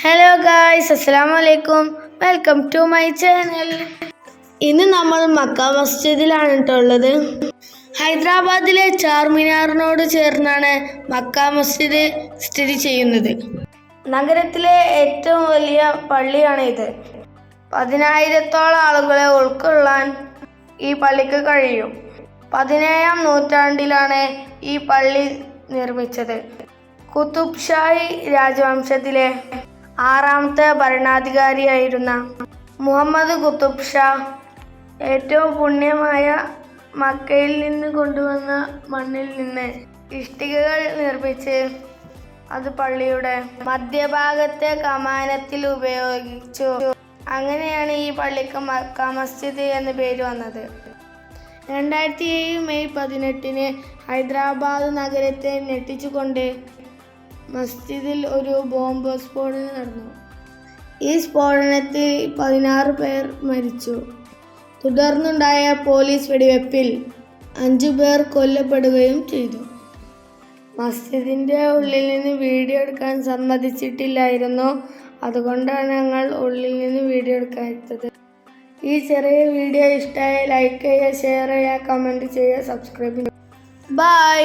Hello guys, അസ്സലാമു അലൈക്കും. Welcome to my channel. ഇന്ന് നമ്മൾ മക്ക മസ്ജിദിലാണ് ഉള്ളത്. ഹൈദരാബാദിലെ ചാർമിനാറിനോട് ചേർന്നാണ് മക്ക മസ്ജിദ് സ്ഥിതി ചെയ്യുന്നത്. നഗരത്തിലെ ഏറ്റവും വലിയ പള്ളിയാണ് ഇത്. 10,000-ഓളം ആളുകളെ ഉൾക്കൊള്ളാൻ ഈ പള്ളിക്ക് കഴിയും. 17-ാം നൂറ്റാണ്ടിലാണ് ഈ പള്ളി നിർമ്മിച്ചത്. കുതുബ് ഷാഹി രാജവംശത്തിലെ 6ാമത്തെ ഭരണാധികാരിയായിരുന്ന മുഹമ്മദ് കുതുബ് ഷാ ഏറ്റവും പുണ്യമായ മക്കയിൽ നിന്ന് കൊണ്ടുവന്ന മണ്ണിൽ നിന്ന് ഇഷ്ടികകൾ നിർമ്മിച്ച് അത് പള്ളിയുടെ മധ്യഭാഗത്തെ കമാനത്തിൽ ഉപയോഗിച്ചു. അങ്ങനെയാണ് ഈ പള്ളിക്ക് മക്ക മസ്ജിദ് എന്ന് പേര് വന്നത്. 2007 മെയ് 18-ന് ഹൈദരാബാദ് നഗരത്തെ ഞെട്ടിച്ചുകൊണ്ട് മസ്ജിദിൽ ഒരു ബോംബ് സ്ഫോടനം നടന്നു. ഈ സ്ഫോടനത്തിൽ 16 പേർ മരിച്ചു. തുടർന്നുണ്ടായ പോലീസ് വെടിവെപ്പിൽ 5 പേർ കൊല്ലപ്പെടുകയും ചെയ്തു. മസ്ജിദിൻ്റെ ഉള്ളിൽ നിന്ന് വീഡിയോ എടുക്കാൻ സമ്മതിച്ചിട്ടില്ലായിരുന്നു. അതുകൊണ്ടാണ് ഞങ്ങൾ ഉള്ളിൽ നിന്ന് വീഡിയോ എടുക്കാത്തത്. ഈ ചെറിയ വീഡിയോ ഇഷ്ടമായ ലൈക്ക് ചെയ്യുക, ഷെയർ ചെയ്യുക, കമൻറ്റ് ചെയ്യുക, സബ്സ്ക്രൈബ് ചെയ്യുക. ബൈ.